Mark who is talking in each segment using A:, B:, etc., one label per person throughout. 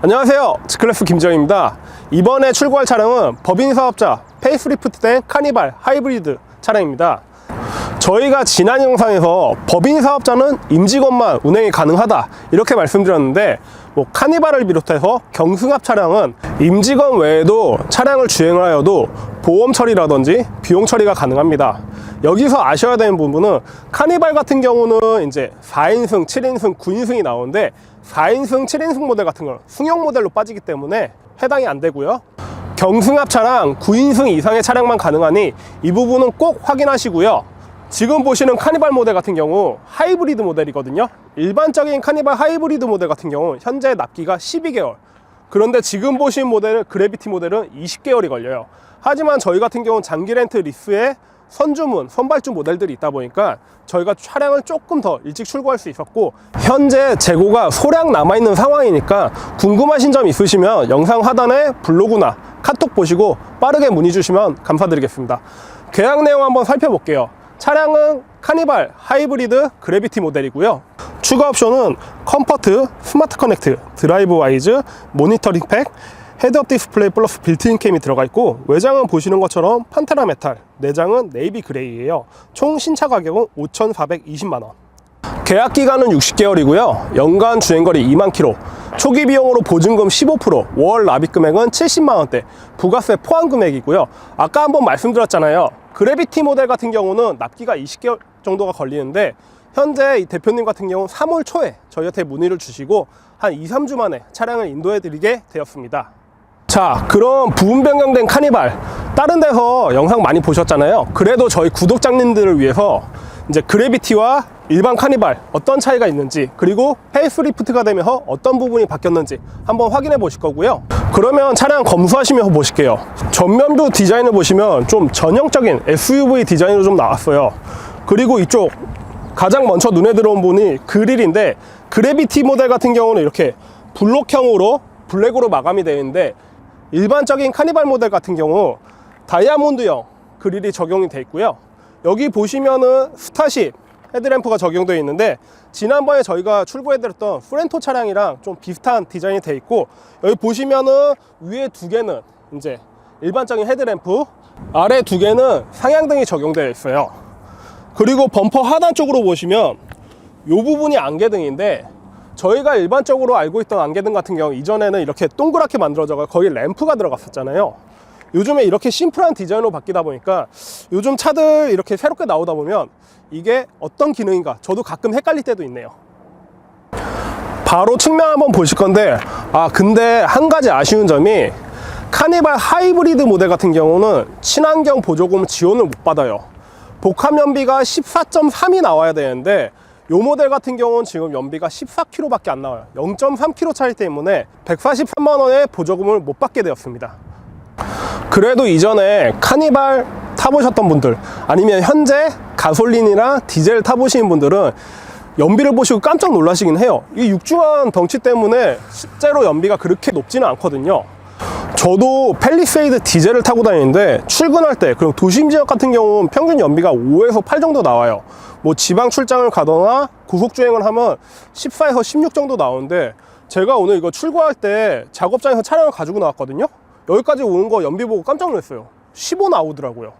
A: 안녕하세요, G클래스 김지영입니다. 이번에 출고할 차량은 법인 사업자 페이스리프트된 카니발 하이브리드 차량입니다. 저희가 지난 영상에서 법인 사업자는 임직원만 운행이 가능하다 이렇게 말씀드렸는데, 카니발을 비롯해서 경승합 차량은 임직원 외에도 차량을 주행을 하여도 보험 처리라든지 비용 처리가 가능합니다. 여기서 아셔야 되는 부분은 카니발 같은 경우는 이제 4인승, 7인승, 9인승이 나오는데 4인승, 7인승 모델 같은 건 승용 모델로 빠지기 때문에 해당이 안 되고요. 경승합 차량 9인승 이상의 차량만 가능하니 이 부분은 꼭 확인하시고요. 지금 보시는 카니발 모델 같은 경우 하이브리드 모델이거든요. 일반적인 카니발 하이브리드 모델 같은 경우 현재 납기가 12개월, 그런데 지금 보신 모델은 그래비티 모델은 20개월이 걸려요. 하지만 저희 같은 경우는 장기 렌트 리스에 선주문, 선발주 모델들이 있다 보니까 저희가 차량을 조금 더 일찍 출고할 수 있었고, 현재 재고가 소량 남아있는 상황이니까 궁금하신 점 있으시면 영상 하단에 블로그나 카톡 보시고 빠르게 문의 주시면 감사드리겠습니다. 계약 내용 한번 살펴볼게요. 차량은 카니발 하이브리드 그래비티 모델이고요. 추가 옵션은 컴포트, 스마트 커넥트, 드라이브 와이즈, 모니터링 팩, 헤드업 디스플레이 플러스 빌트인 캠이 들어가 있고, 외장은 보시는 것처럼 판테라 메탈, 내장은 네이비 그레이예요. 총 신차 가격은 5,420만원. 계약 기간은 60개월이고요. 연간 주행거리 2만 킬로, 초기 비용으로 보증금 15%, 월 납입 금액은 70만원대, 부가세 포함 금액이고요. 아까 한번 말씀드렸잖아요. 그래비티 모델 같은 경우는 납기가 20개월 정도가 걸리는데, 현재 이 대표님 같은 경우 3월 초에 저희한테 문의를 주시고 한 2-3주 만에 차량을 인도해 드리게 되었습니다. 자, 그럼 부분 변경된 카니발, 다른 데서 영상 많이 보셨잖아요. 그래도 저희 구독자님들을 위해서 이제 그래비티와 일반 카니발 어떤 차이가 있는지, 그리고 페이스리프트가 되면서 어떤 부분이 바뀌었는지 한번 확인해 보실 거고요. 그러면 차량 검수하시면서 보실게요. 전면부 디자인을 보시면 좀 전형적인 SUV 디자인으로 좀 나왔어요. 그리고 이쪽 가장 먼저 눈에 들어온 부분이 그릴인데, 그래비티 모델 같은 경우는 이렇게 블록형으로 블랙으로 마감이 되어 있는데, 일반적인 카니발 모델 같은 경우 다이아몬드형 그릴이 적용이 되어 있고요. 여기 보시면은 스타쉽 헤드램프가 적용되어 있는데, 지난번에 저희가 출고해드렸던 프렌토 차량이랑 좀 비슷한 디자인이 되어 있고, 여기 보시면은 위에 두 개는 이제 일반적인 헤드램프, 아래 두 개는 상향등이 적용되어 있어요. 그리고 범퍼 하단 쪽으로 보시면 이 부분이 안개등인데, 저희가 일반적으로 알고 있던 안개등 같은 경우 이전에는 이렇게 동그랗게 만들어져서 거의 램프가 들어갔었잖아요. 요즘에 이렇게 심플한 디자인으로 바뀌다 보니까 요즘 차들 이렇게 새롭게 나오다 보면 이게 어떤 기능인가 저도 가끔 헷갈릴 때도 있네요. 바로 측면 한번 보실 건데, 근데 한 가지 아쉬운 점이 카니발 하이브리드 모델 같은 경우는 친환경 보조금 지원을 못 받아요. 복합 연비가 14.3이 나와야 되는데, 이 모델 같은 경우는 지금 연비가 14km 밖에 안 나와요. 0.3km 차이 때문에 143만원의 보조금을 못 받게 되었습니다. 그래도 이전에 카니발 타보셨던 분들, 아니면 현재 가솔린이랑 디젤 타보시는 분들은 연비를 보시고 깜짝 놀라시긴 해요. 이 육중한 덩치 때문에 실제로 연비가 그렇게 높지는 않거든요. 저도 팰리세이드 디젤을 타고 다니는데 출근할 때, 그리고 도심 지역 같은 경우는 평균 연비가 5에서 8 정도 나와요. 지방 출장을 가거나 고속주행을 하면 14에서 16 정도 나오는데, 제가 오늘 이거 출고할 때 작업장에서 차량을 가지고 나왔거든요. 여기까지 오는 거 연비 보고 깜짝 놀랐어요. 15 나오더라고요.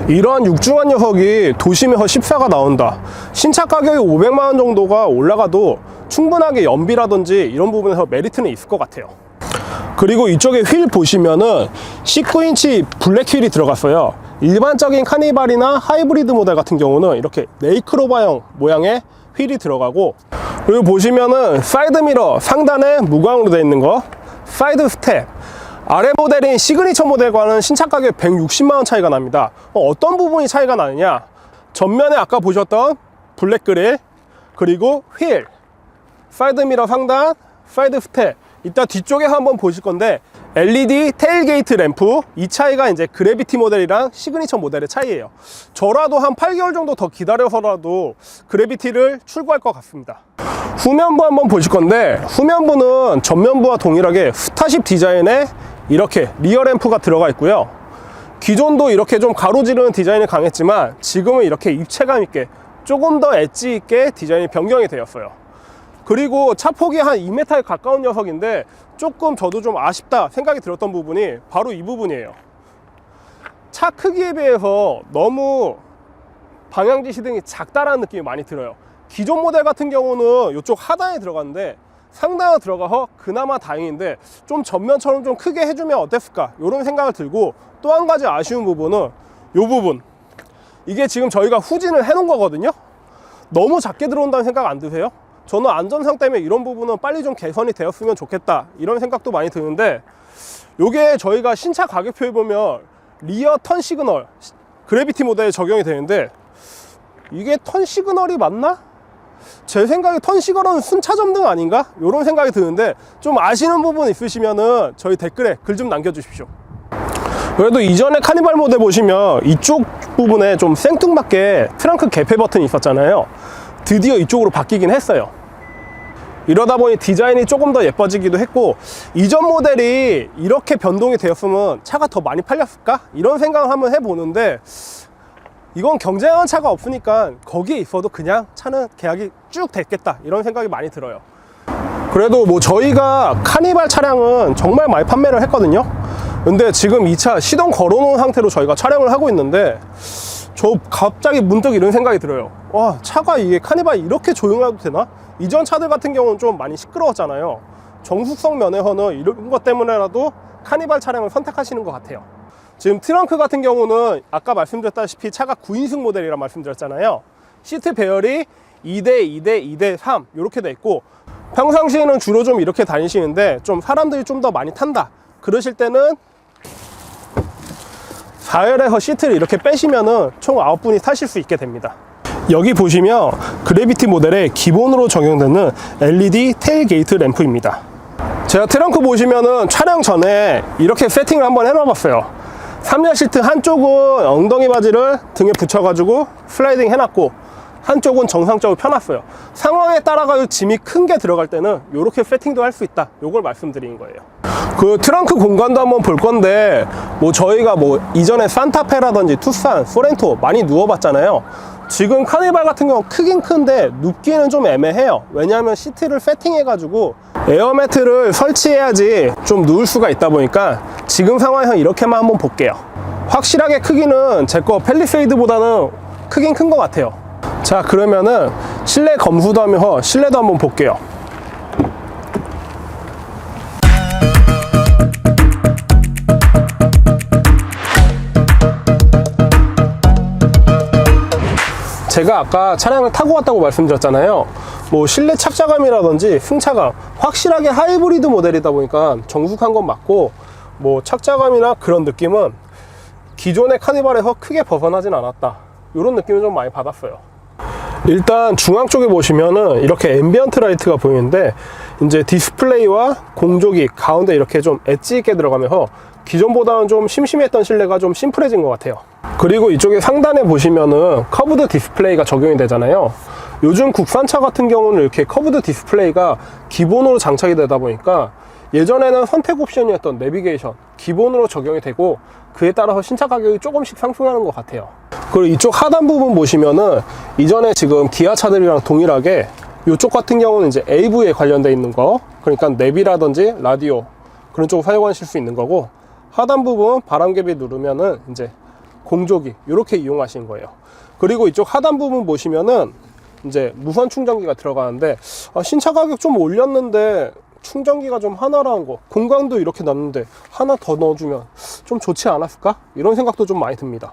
A: 이런 육중한 녀석이 도심에서 14가 나온다. 신차 가격이 500만원 정도가 올라가도 충분하게 연비라든지 이런 부분에서 메리트는 있을 것 같아요. 그리고 이쪽에 휠 보시면은 19인치 블랙 휠이 들어갔어요. 일반적인 카니발이나 하이브리드 모델 같은 경우는 이렇게 네이크로바형 모양의 휠이 들어가고, 그리고 보시면은 사이드 미러 상단에 무광으로 되어 있는 거, 사이드 스텝, 아래 모델인 시그니처 모델과는 신차 가격 160만원 차이가 납니다. 어떤 부분이 차이가 나느냐, 전면에 아까 보셨던 블랙 그릴, 그리고 휠, 사이드 미러 상단, 사이드 스텝, 이따 뒤쪽에 한번 보실 건데 LED 테일게이트 램프, 이 차이가 이제 그래비티 모델이랑 시그니처 모델의 차이예요. 저라도 한 8개월 정도 더 기다려서라도 그래비티를 출고할 것 같습니다. 후면부 한번 보실 건데, 후면부는 전면부와 동일하게 스타쉽 디자인에 이렇게 리어 램프가 들어가 있고요. 기존도 이렇게 좀 가로지르는 디자인이 강했지만 지금은 이렇게 입체감 있게 조금 더 엣지 있게 디자인이 변경이 되었어요. 그리고 차 폭이 한 2m에 가까운 녀석인데 조금 저도 좀 아쉽다 생각이 들었던 부분이 바로 이 부분이에요. 차 크기에 비해서 너무 방향지 시등이 작다라는 느낌이 많이 들어요. 기존 모델 같은 경우는 이쪽 하단에 들어갔는데 상단에 들어가서 그나마 다행인데 좀 전면처럼 좀 크게 해주면 어땠을까 이런 생각을 들고, 또 한 가지 아쉬운 부분은 이 부분, 이게 지금 저희가 후진을 해 놓은 거거든요. 너무 작게 들어온다는 생각 안 드세요? 저는 안전상 때문에 이런 부분은 빨리 좀 개선이 되었으면 좋겠다 이런 생각도 많이 드는데, 요게 저희가 신차 가격표에 보면 리어 턴 시그널 그래비티 모델에 적용이 되는데, 이게 턴 시그널이 맞나? 제 생각에 턴 시그널은 순차 점등 아닌가? 이런 생각이 드는데, 좀 아시는 부분 있으시면은 저희 댓글에 글 좀 남겨주십시오. 그래도 이전에 카니발 모델 보시면 이쪽 부분에 좀 생뚱맞게 트렁크 개폐 버튼이 있었잖아요. 드디어 이쪽으로 바뀌긴 했어요. 이러다 보니 디자인이 조금 더 예뻐지기도 했고, 이전 모델이 이렇게 변동이 되었으면 차가 더 많이 팔렸을까? 이런 생각을 한번 해보는데, 이건 경쟁하는 차가 없으니까 거기에 있어도 그냥 차는 계약이 쭉 됐겠다 이런 생각이 많이 들어요. 그래도 뭐 저희가 카니발 차량은 정말 많이 판매를 했거든요. 근데 지금 이 차 시동 걸어놓은 상태로 저희가 촬영을 하고 있는데, 저 갑자기 문득 이런 생각이 들어요. 와, 차가 이게 카니발이 이렇게 조용해도 되나? 이전 차들 같은 경우는 좀 많이 시끄러웠잖아요. 정숙성 면에서는 이런 것 때문에라도 카니발 차량을 선택하시는 것 같아요. 지금 트렁크 같은 경우는 아까 말씀드렸다시피 차가 9인승 모델이라 말씀드렸잖아요. 시트 배열이 2대 2대 2대 3 이렇게 돼 있고, 평상시에는 주로 좀 이렇게 다니시는데 좀 사람들이 좀 더 많이 탄다 그러실 때는 4열에서 시트를 이렇게 빼시면은 총 9분이 타실 수 있게 됩니다. 여기 보시면 그래비티 모델에 기본으로 적용되는 LED 테일게이트 램프입니다. 제가 트렁크 보시면은 촬영 전에 이렇게 세팅을 한번 해놔봤어요. 3열 시트 한쪽은 엉덩이 바지를 등에 붙여가지고 슬라이딩 해놨고, 한쪽은 정상적으로 펴놨어요. 상황에 따라가 짐이 큰 게 들어갈 때는 이렇게 세팅도 할 수 있다, 요걸 말씀드린 거예요. 그 트렁크 공간도 한번 볼 건데, 뭐 저희가 뭐 이전에 산타페라든지 투싼, 소렌토 많이 누워봤잖아요. 지금 카니발 같은 경우 크긴 큰데 눕기는 좀 애매해요. 왜냐하면 시트를 세팅해가지고 에어매트를 설치해야지 좀 누울 수가 있다 보니까 지금 상황에서 이렇게만 한번 볼게요. 확실하게 크기는 제 거 팰리세이드보다는 크긴 큰 것 같아요. 자, 그러면은 실내 검수도 하면서 실내도 한번 볼게요. 제가 아까 차량을 타고 왔다고 말씀드렸잖아요. 뭐 실내 착자감이라든지 승차감, 확실하게 하이브리드 모델이다 보니까 정숙한 건 맞고, 뭐 착자감이나 그런 느낌은 기존의 카니발에서 크게 벗어나진 않았다, 이런 느낌을 좀 많이 받았어요. 일단 중앙 쪽에 보시면은 이렇게 앰비언트 라이트가 보이는데, 이제 디스플레이와 공조기 가운데 이렇게 좀 엣지 있게 들어가면서 기존보다는 좀 심심했던 실내가 좀 심플해진 것 같아요. 그리고 이쪽에 상단에 보시면은 커브드 디스플레이가 적용이 되잖아요. 요즘 국산차 같은 경우는 이렇게 커브드 디스플레이가 기본으로 장착이 되다 보니까 예전에는 선택 옵션이었던 내비게이션 기본으로 적용이 되고, 그에 따라서 신차 가격이 조금씩 상승하는 것 같아요. 그리고 이쪽 하단 부분 보시면은 이전에 지금 기아차들이랑 동일하게 이쪽 같은 경우는 이제 AV에 관련되어 있는 거, 그러니까 내비라든지 라디오 그런 쪽을 사용하실 수 있는 거고, 하단 부분 바람개비 누르면은 이제 공조기 이렇게 이용하시는 거예요. 그리고 이쪽 하단 부분 보시면은 이제 무선 충전기가 들어가는데, 신차 가격 좀 올렸는데 충전기가 좀 하나라는 거, 공간도 이렇게 남는데 하나 더 넣어주면 좀 좋지 않았을까? 이런 생각도 좀 많이 듭니다.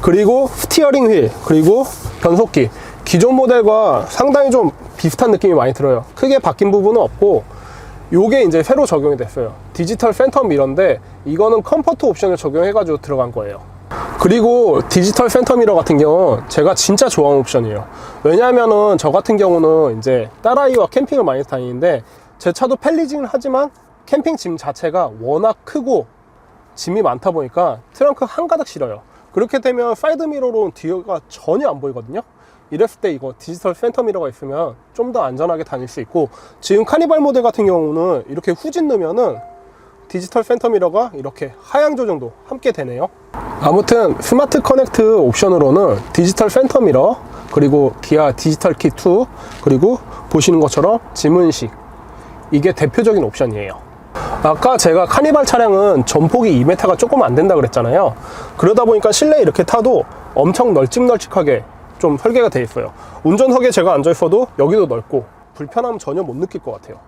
A: 그리고 스티어링 휠, 그리고 변속기, 기존 모델과 상당히 좀 비슷한 느낌이 많이 들어요. 크게 바뀐 부분은 없고, 요게 이제 새로 적용이 됐어요. 디지털 센터 미러인데 이거는 컴포트 옵션을 적용해가지고 들어간 거예요. 그리고 디지털 센터 미러 같은 경우는 제가 진짜 좋아하는 옵션이에요. 왜냐하면은 저 같은 경우는 이제 딸아이와 캠핑을 많이 다니는데, 제 차도 펠리징을 하지만 캠핑 짐 자체가 워낙 크고 짐이 많다 보니까 트렁크 한가득 실어요. 그렇게 되면 사이드 미러로는 뒤가 전혀 안 보이거든요. 이랬을 때 이거 디지털 센터 미러가 있으면 좀 더 안전하게 다닐 수 있고, 지금 카니발 모델 같은 경우는 이렇게 후진 넣으면은 디지털 센터 미러가 이렇게 하향 조정도 함께 되네요. 아무튼 스마트 커넥트 옵션으로는 디지털 센터 미러, 그리고 기아 디지털 키 2, 그리고 보시는 것처럼 지문식, 이게 대표적인 옵션이에요. 아까 제가 카니발 차량은 전폭이 2m가 조금 안 된다 그랬잖아요. 그러다 보니까 실내에 이렇게 타도 엄청 널찍널찍하게 좀 설계가 되어 있어요. 운전석에 제가 앉아 있어도 여기도 넓고 불편함 전혀 못 느낄 것 같아요.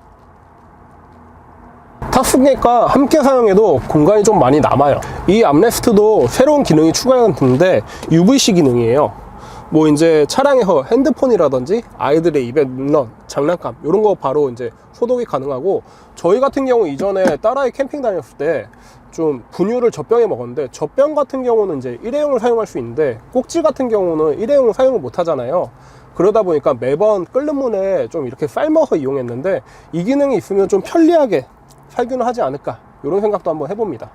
A: 탑승객과 함께 사용해도 공간이 좀 많이 남아요. 이 암레스트도 새로운 기능이 추가됐는데 UVC 기능이에요. 뭐 이제 차량에서 핸드폰이라든지 아이들의 입에 넣는 장난감 이런 거 바로 이제 소독이 가능하고, 저희 같은 경우 이전에 딸아이 캠핑 다녔을 때 좀 분유를 젖병에 먹었는데, 젖병 같은 경우는 이제 일회용을 사용할 수 있는데 꼭지 같은 경우는 일회용을 사용을 못 하잖아요. 그러다 보니까 매번 끓는 물에 좀 이렇게 삶아서 이용했는데, 이 기능이 있으면 좀 편리하게 살균을 하지 않을까, 이런 생각도 한번 해봅니다.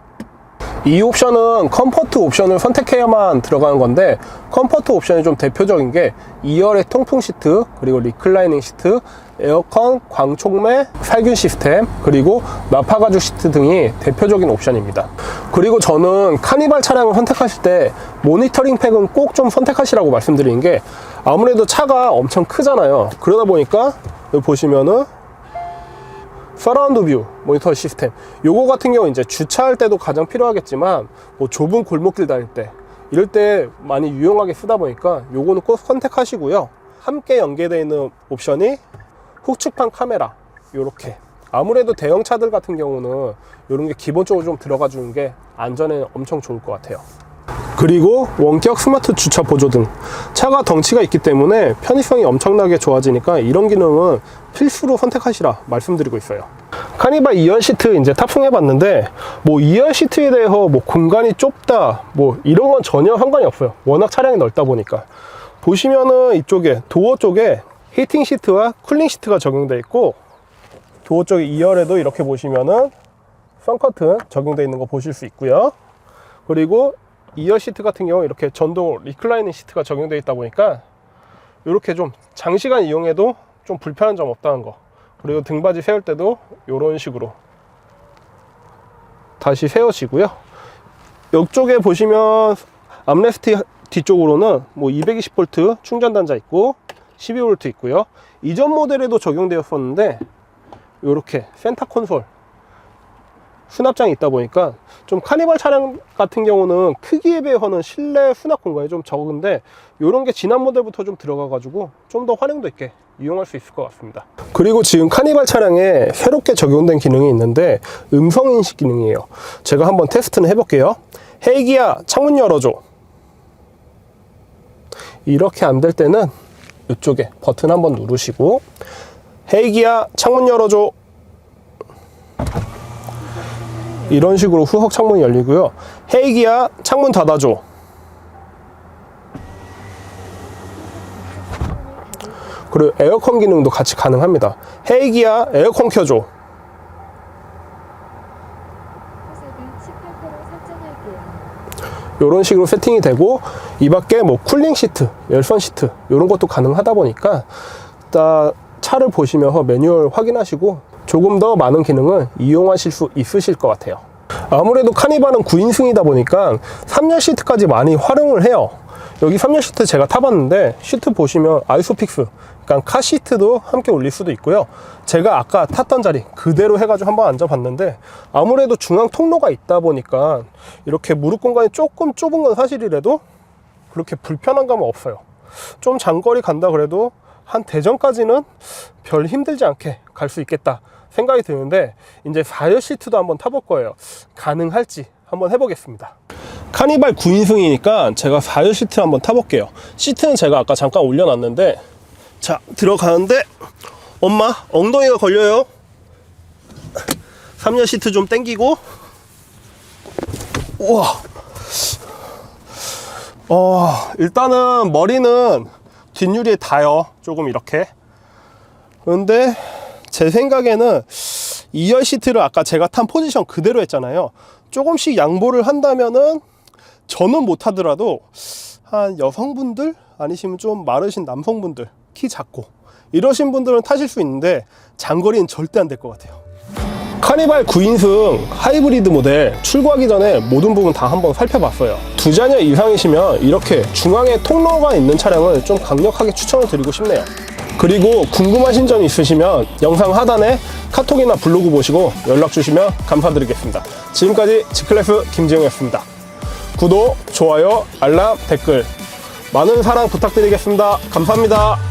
A: 이 옵션은 컴포트 옵션을 선택해야만 들어가는 건데, 컴포트 옵션이 좀 대표적인 게 2열의 통풍 시트, 그리고 리클라이닝 시트, 에어컨, 광촉매, 살균 시스템, 그리고 나파 가죽 시트 등이 대표적인 옵션입니다. 그리고 저는 카니발 차량을 선택하실 때 모니터링 팩은 꼭 좀 선택하시라고 말씀드리는 게, 아무래도 차가 엄청 크잖아요. 그러다 보니까 여기 보시면은 서라운드 뷰 모니터 시스템, 요거 같은 경우 이제 주차할 때도 가장 필요하겠지만, 뭐 좁은 골목길 다닐 때 이럴 때 많이 유용하게 쓰다 보니까 요거는 꼭 선택하시고요. 함께 연계되어 있는 옵션이 후측판 카메라, 요렇게. 아무래도 대형 차들 같은 경우는 이런 게 기본적으로 좀 들어가 주는 게 안전에 엄청 좋을 것 같아요. 그리고 원격 스마트 주차 보조 등, 차가 덩치가 있기 때문에 편의성이 엄청나게 좋아지니까 이런 기능은 필수로 선택하시라 말씀드리고 있어요. 카니발 2열 시트 이제 탑승해 봤는데, 뭐 2열 시트에 대해서 뭐 공간이 좁다 뭐 이런 건 전혀 상관이 없어요. 워낙 차량이 넓다 보니까. 보시면은 이쪽에 도어 쪽에 히팅 시트와 쿨링 시트가 적용되어 있고, 도어 쪽에 2열에도 이렇게 보시면은 선커튼 적용되어 있는 거 보실 수 있고요. 그리고 2열 시트 같은 경우 이렇게 전동 리클라이닝 시트가 적용되어 있다 보니까 이렇게 좀 장시간 이용해도 좀 불편한 점 없다는 거. 그리고 등받이 세울 때도 이런 식으로 다시 세워지고요. 이쪽에 보시면 암레스트 뒤쪽으로는 뭐 220V 충전 단자 있고 12V 있고요. 이전 모델에도 적용되었었는데 이렇게 센터 콘솔 수납장이 있다 보니까 좀 카니발 차량 같은 경우는 크기에 비해서는 실내 수납 공간이 좀 적은데, 이런 게 지난 모델부터 좀 들어가 가지고 좀 더 활용도 있게 이용할 수 있을 것 같습니다. 그리고 지금 카니발 차량에 새롭게 적용된 기능이 있는데 음성인식 기능이에요. 제가 한번 테스트는 해볼게요. 헤이 기아 창문 열어줘. 이렇게 안 될 때는 이쪽에 버튼 한번 누르시고, 헤이 기아 창문 열어줘. 이런 식으로 후석 창문이 열리고요. 헤이 기아 창문 닫아줘. 그리고 에어컨 기능도 같이 가능합니다. 헤이 기아 에어컨 켜줘. 이런 식으로 세팅이 되고, 이 밖에 뭐 쿨링 시트, 열선 시트 이런 것도 가능하다 보니까 차를 보시면서 매뉴얼 확인하시고 조금 더 많은 기능을 이용하실 수 있으실 것 같아요. 아무래도 카니발은 9인승이다 보니까 3열 시트까지 많이 활용을 해요. 여기 3열 시트 제가 타봤는데, 시트 보시면 아이소픽스, 그러니까 카시트도 함께 올릴 수도 있고요. 제가 아까 탔던 자리 그대로 해가지고 한번 앉아봤는데, 아무래도 중앙 통로가 있다 보니까 이렇게 무릎 공간이 조금 좁은 건 사실이라도 그렇게 불편한 감은 없어요. 좀 장거리 간다 그래도 한 대전까지는 별 힘들지 않게 갈 수 있겠다 생각이 드는데, 이제 4열 시트도 한번 타볼 거예요. 가능할지 한번 해보겠습니다. 카니발 9인승이니까 제가 4열 시트 한번 타볼게요. 시트는 제가 아까 잠깐 올려놨는데, 자, 들어가는데 엄마 엉덩이가 걸려요. 3열 시트 좀 당기고, 우와, 일단은 머리는 뒷유리에 닿아요. 조금 이렇게. 그런데 제 생각에는 2열 시트를 아까 제가 탄 포지션 그대로 했잖아요. 조금씩 양보를 한다면은, 저는 못하더라도 한 여성분들 아니시면 좀 마르신 남성분들, 키 작고 이러신 분들은 타실 수 있는데 장거리는 절대 안 될 것 같아요. 카니발 9인승 하이브리드 모델 출고하기 전에 모든 부분 다 한번 살펴봤어요. 2자녀 이상이시면 이렇게 중앙에 통로가 있는 차량을 좀 강력하게 추천을 드리고 싶네요. 그리고 궁금하신 점 있으시면 영상 하단에 카톡이나 블로그 보시고 연락 주시면 감사드리겠습니다. 지금까지 G클래스 김지영이었습니다. 구독, 좋아요, 알람, 댓글 많은 사랑 부탁드리겠습니다. 감사합니다.